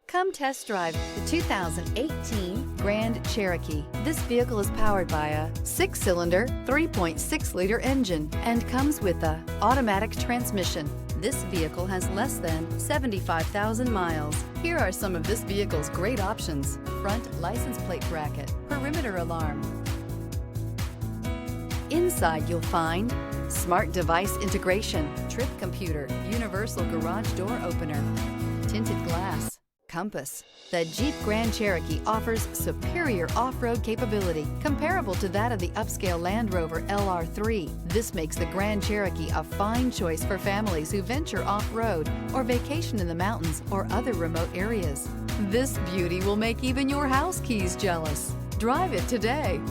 Come test drive the 2018 Grand Cherokee. This vehicle is powered by a 6-cylinder, 3.6-liter engine and comes with a automatic transmission. This vehicle has less than 75,000 miles. Here are some of this vehicle's great options: front license plate bracket, perimeter alarm. Inside you'll find smart device integration, trip computer, universal garage door opener, tinted glass, compass. The Jeep Grand Cherokee offers superior off-road capability comparable to that of the upscale Land Rover LR3. This makes the Grand Cherokee a fine choice for families who venture off-road or vacation in the mountains or other remote areas. This beauty will make even your house keys jealous. Drive it today.